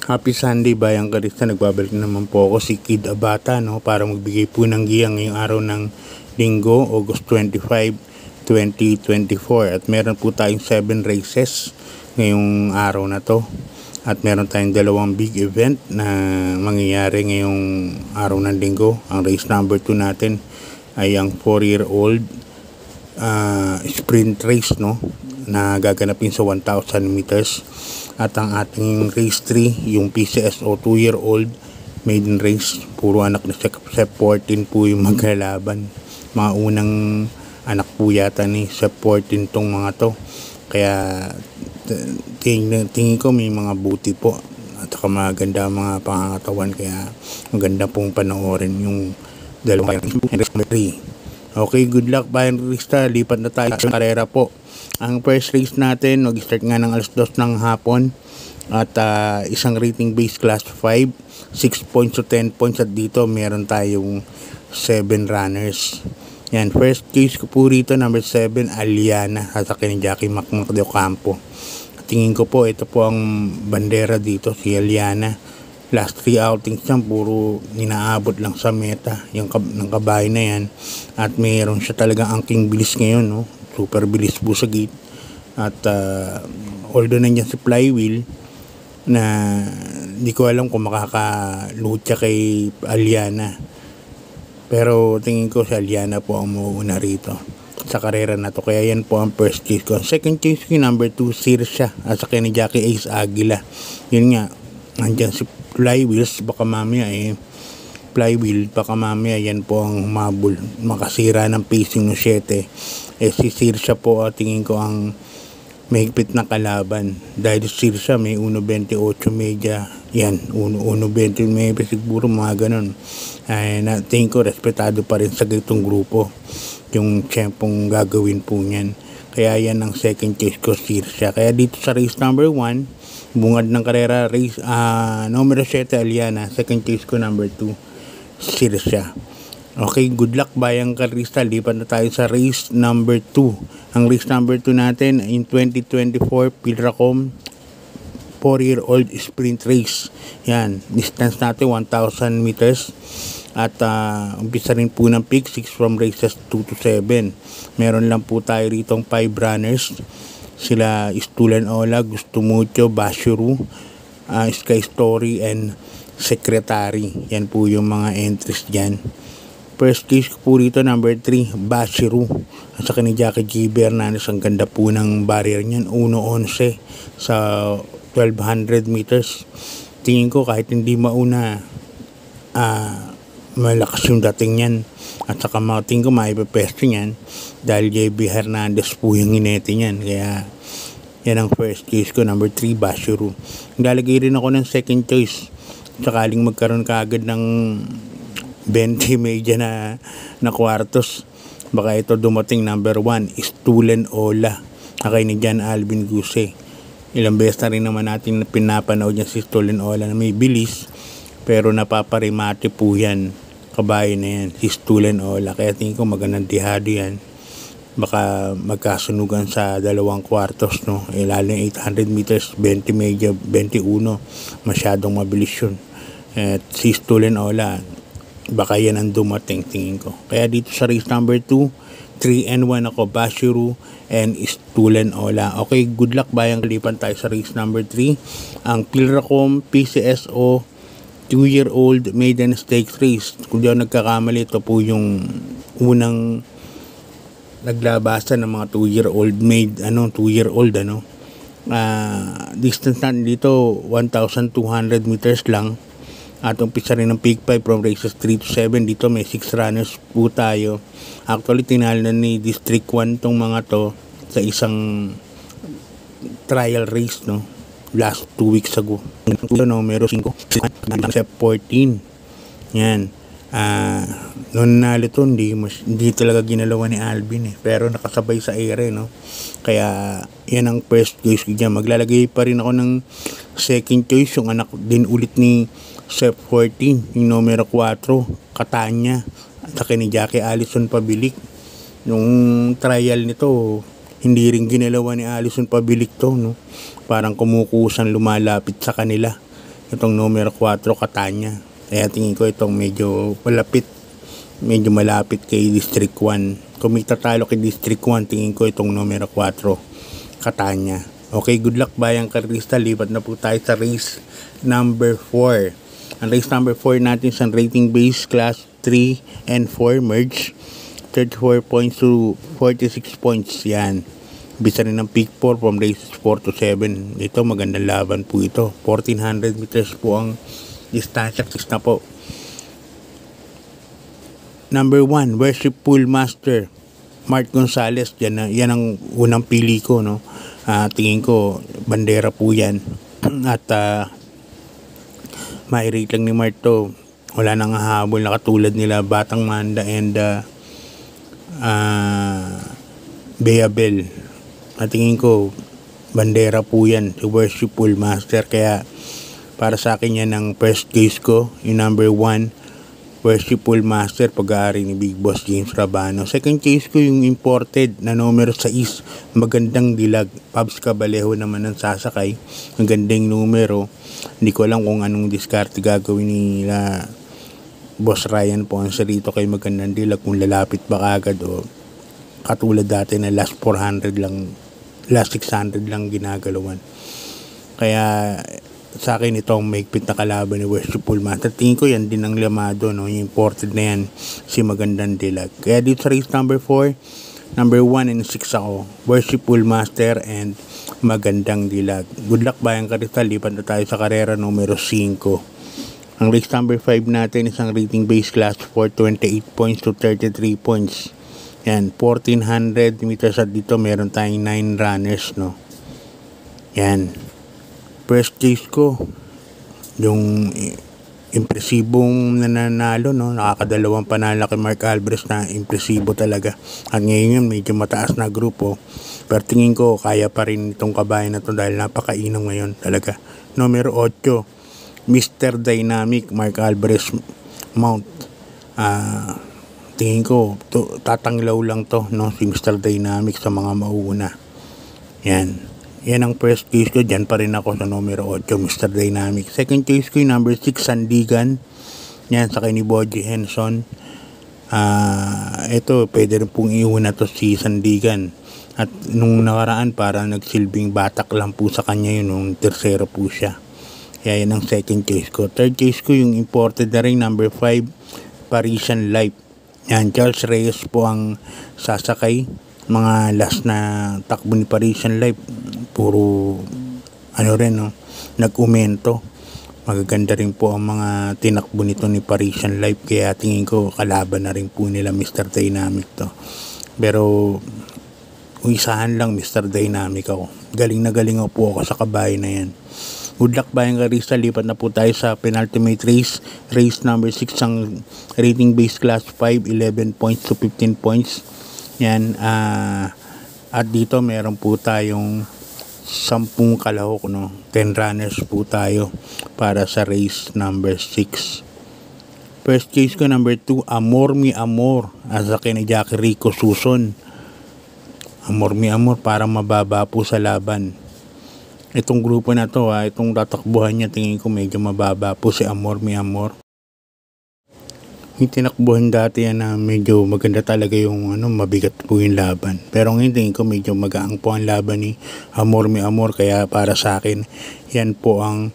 Happy Sunday bayang karista, nagbabalik naman po ako si Kid Abata, no, para magbigay po ng giyang ngayong araw ng Linggo, August 25, 2024. At meron po tayong 7 races ngayong araw na to. At meron tayong dalawang big event na mangyayari ngayong araw ng Linggo. Ang race number 2 natin ay ang 4-year-old sprint race, no, na gaganapin sa 1,000 meters. At ang ating race 3, yung PCSO 2-year-old maiden race, puro anak ni Sep 14 po yung maglalaban. Mga unang anak po yata ni Sep 14 tong mga to. Kaya tingin ko may mga buti po at saka maganda mga pangangatawan, kaya maganda pong panoorin yung dalawang race 3. Okay, good luck Bayan Rista. Lipat na tayo sa karera po. Ang first race natin, mag-start nga ng alas 2 ng hapon at isang rating base class 5, 6 points to 10 points, at dito meron tayong 7 runners. Yan, first case ko po rito, number 7, Aliana, sasakyan ni Jackie Macmac de Ocampo. Tingin ko po, ito po ang bandera dito, si Aliana. Last 3 outings niya, puro inaabot lang sa meta yung ng kabahay na yan. At mayroon siya talagang angking bilis ngayon, no? Super bilis po sa gate. At although nandiyan si flywheel na hindi ko alam kung makakalucha kay Aliana, pero tingin ko si Aliana po ang mauuna rito sa karera na to. Kaya yan po ang first case ko. Second case ko, number 2, Sirsha, at saka ni Jackie Ace Aguila. Yun nga, nandiyan si flywheels, baka mamaya yan po ang humabol, makasira ng pacing ng 7. Si Sirsha po, tingin ko ang mahigpit na kalaban, dahil si Sirsha may 1.28 media, yan 1.20 media siguro, mga ganun. Tingin ko respetado pa rin sa gitong grupo yung tiyempong gagawin po niyan. Kaya yan ang second case ko, Sirsha. Kaya dito sa race number 1, bungad ng karera, race numero 7, Aliana. Second case ko, number 2, Sirsha. Okay, good luck Bayang Karista. Lipat na tayo sa race number 2. Ang race number 2 natin in 2024 Pilracom 4-year-old sprint race. Yan, distance natin 1,000 meters. At umpisa rin po ng pick 6 from races 2 to 7. Meron lang po tayo ritong 5 runners. Sila Istulan Ola, Gusto Mucho, Bashuru, Sky Story, and Secretary. Yan po yung mga entries dyan. First case ko po rito, number 3, Bashuru, at saka ni Jackie G. Bernales. Ang ganda po ng barrier niyan, 1.11 sa 1,200 meters. Tingin ko kahit hindi mauna, malakas yung dating niyan. At saka tingin ko maipepesto niyan dahil JB Hernandez po yung inete niyan. Kaya yan ang first case ko, number 3, Bashuru. Naglalagay rin ako ng second choice sakaling magkaroon kaagad ng 20 media na kwartos. Baka ito dumating, number 1, Istulan Ola, akay ni John Alvin Guse. Ilang beses na rin naman natin pinapanood niya si Istulan Ola na may bilis, pero napaparimate po yan, kabayan na yan, si Istulan Ola. Kaya tingin ko magandang dihado yan. Baka magkasunugan sa 2 kwartos, no? Lalo yung 800 meters, 20 media, 21, masyadong mabilis yun. At si Istulan Ola, baka yan ang dumating, tingin ko. Kaya dito sa race number 2, 3 and 1 ako, Bashuru and Istulan Ola. Okay, good luck Bayang. Lipan tayo sa race number 3, ang Pilracom PCSO 2-year-old maiden stakes race. Kung di ako nagkakamali, ito po yung unang naglabasan ng mga 2-year-old distance natin dito 1,200 meters lang. At umpisa rin ng peak 5 from races 3 to 7. Dito may 6 runners po tayo. Actually, tinalo na ni District 1 tong mga to sa isang trial race, no, last 2 weeks ago. Numero 5, Sep 14. Yan. Noon nalo to, hindi talaga ginalawa ni Alvin, pero nakasabay sa ere, no. Kaya yan ang first choice ko dyan. Maglalagay pa rin ako ng second choice, yung anak din ulit ni Sep 14, yung numero 4, Katanya, at saka ni Jackie Allison Pabilik. Yung trial nito, hindi rin ginalawa ni Allison Pabilik to, no. Parang kumukusan lumalapit sa kanila. Itong numero 4, Catania. Kaya tingin ko itong medyo malapit kay District 1. Kung may tatalo kay District 1, tingin ko itong numero 4, Catania. Okay, good luck bayang karista. Lipat na po tayo sa race number 4. Ang race number 4 natin sa rating base class 3 and 4 merge. 34 points to 46 points. Yan. Bisa rin ng peak 4 from races 4 to 7. Ito magandang laban po ito. 1400 meters po ang distansya. 6 na po. Number 1, Worship Pool Master, Mark Gonzalez. Yan ang unang pili ko, no? Tingin ko bandera po yan. At mai-rate lang ni Mark to. Wala nang hahabol na katulad nila Batang Manda and Beabel. At tingin ko bandera po yan, si Worship Pool Master. Kaya para sa akin yan ang first case ko, yung number 1, Worship Pool Master, pag-aari ni Big Boss James Rabano. Second case ko yung imported na numero 6, Magandang Dilag, Pabs Cabalejo naman ang sasakay. Ang gandang numero. Hindi ko alam kung anong diskarte gagawin nila Boss Ryan po ang sarito kay Magandang Dilag, kung lalapit ba kagad o katulad dati na last 400 lang, last 600 lang ginagalawan. Kaya sa akin itong maigpit na kalaban ni Worship Pool Master. Tingin ko yan din ang lamado, no? Yung imported na yan, si Magandang Dilag. Kaya dito sa race number 4, number 1 and 6 ako, Worship Pool Master and Magandang Dilag. Good luck bayang karista. Lipat na tayo sa karera numero 5. Ang race number 5 natin isang rating base class 4, 28 points to 33 points. Yan, 1400 meters at dito meron tayong 9 runners, no? Yan. First case ko, yung impresibong nananalo, no? Nakakadalawang panalo kay Mark Alvarez na impresibo talaga. At ngayon medyo mataas na grupo. Pero tingin ko, kaya pa rin itong kabayan na to dahil napakainong ngayon talaga. Numero 8, Mr. Dynamic, Mark Alvarez Mount. Tingin ko, tatanglaw lang to, no? Si Mr. Dynamic sa mga mauuna. Yan. Yan ang first case ko. Diyan pa rin ako sa numero 8, Mr. Dynamic. Second case ko yung number 6, Sandigan. Yan, sa kay ni Boji Henson. Ito, pwede rin pong iuna to si Sandigan. At nung nakaraan, parang nagsilbing batak lang po sa kanya yun. Nung tersero po siya. Kaya yan ang second case ko. Third case ko yung imported na rin, number 5, Parisian Life. Yan, Charles Reyes po ang sasakay. Mga last na takbo ni Parisian Life, puro no, nag-umento. Magaganda rin po ang mga tinakbo nito ni Parisian Life. Kaya tingin ko kalaban na rin po nila Mr. Dynamic to. Pero isahan lang Mr. Dynamic ako. Galing na galing po ako sa kabayan na yan. Good luck bayang karista. Lipat na po tayo sa penultimate race. Race number 6 ang rating base class 5, 11 points to 15 points. Yan. At dito meron po tayong 10 kalahok, no? 10 runners po tayo para sa race number 6. First case ko number 2, Amor Mi Amor. Asa kay ni Jackie Rico Suson. Amor Mi Amor, para mababa po sa laban. Itong grupo na to, itong tatakbuhan niya, tingin ko medyo mababa po si Amor Mi Amor. Yung tinakbuhan dati yan na medyo maganda talaga yung mabigat po yung laban. Pero ngayon tingin ko medyo magaang po ang laban ni Amor Mi Amor. Kaya para sa akin, yan po ang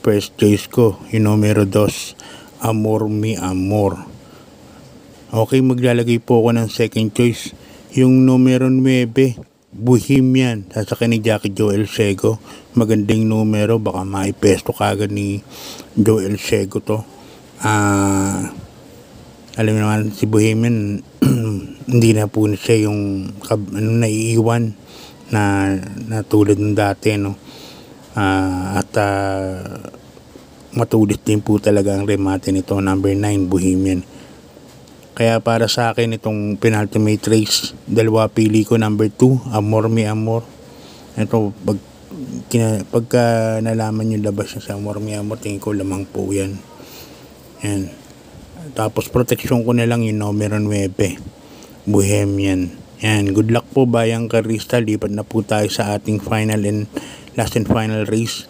first choice ko. Yung numero 2, Amor Mi Amor. Okay, maglalagay po ako ng second choice. Yung numero 9, Bohemian, sasakay ni Jackie Joel Sego. Magandang numero, baka maipesto kagad ni Joel Sego to. Alam mo naman si Bohemian, hindi na po siya yung naiiwan na tulad ng dati, no? Matulis din po talaga ang remate nito, number 9, Bohemian. Kaya para sa akin itong penultimate race, dalawa pili ko, number 2, Amor Mi Amor. Ito, pagka nalaman yung labas niya sa Amor Mi Amor, tingin ko lamang po yan. Yan. Tapos proteksyon ko na lang yung numero 9, Bohemian. Yan. Good luck po bayang karista. Lipat na po tayo sa ating final and last and final race.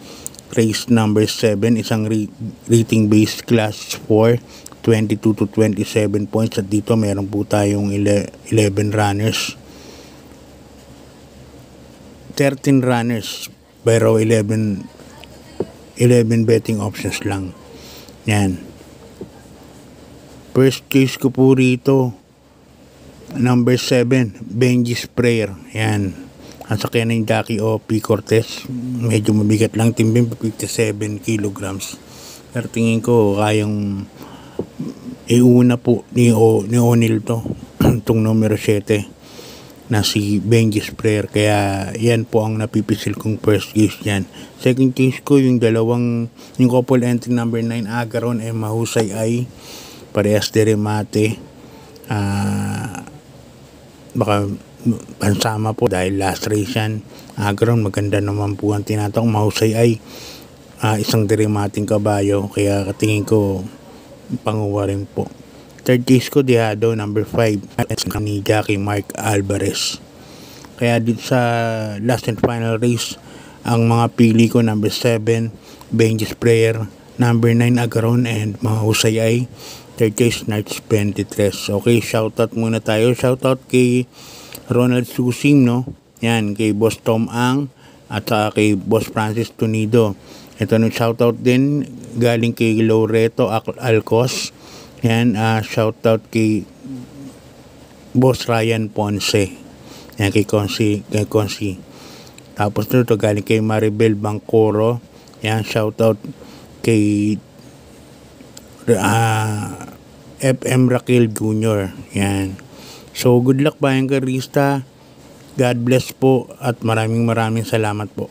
race number 7, isang rating based class 4, 22 to 27 points, at dito meron po tayong 11 runners, 13 runners, pero 11 betting options lang. Yan. First case ko po rito, number 7, Benji's Prayer. Yan. Ang sakyan ng Jackie O.P. Cortez. Medyo mabigat lang, timbang 57 kilograms. Pero tingin ko kayang iuna po ni O'Neal to. Itong numero 7 na si Benji's Prayer. Kaya yan po ang napipisil kong first case yan. Second case ko, yung couple entry number 9, Agaron ay mahusay ay parehas de remate. Baka pansama po dahil last race yan. Agaron, maganda naman po ang tinatawag. Mahusay ay isang deremating kabayo, kaya katingin ko panguwa rin po. Third case ko, Dehado, number 5 ni Jackie Mark Alvarez. Kaya dito sa last and final race, ang mga pili ko, number 7 Benji's Prayer, number 9 Agaron, and mahusay ay third case Knights 23. Okay, shoutout muna tayo. Shoutout kay Ronald Susing, no? Yan, kay Boss Tom Ang at kay Boss Francis Tunido. Ito nung shoutout din galing kay Loreto Alcos. Yan, shoutout kay Boss Ryan Ponce. Yan, kay Consi. Tapos ito galing kay Maribel Bangcoro. Yan, shoutout kay FM Raquel Jr. Yan. So, good luck bayang karista. God bless po at maraming salamat po.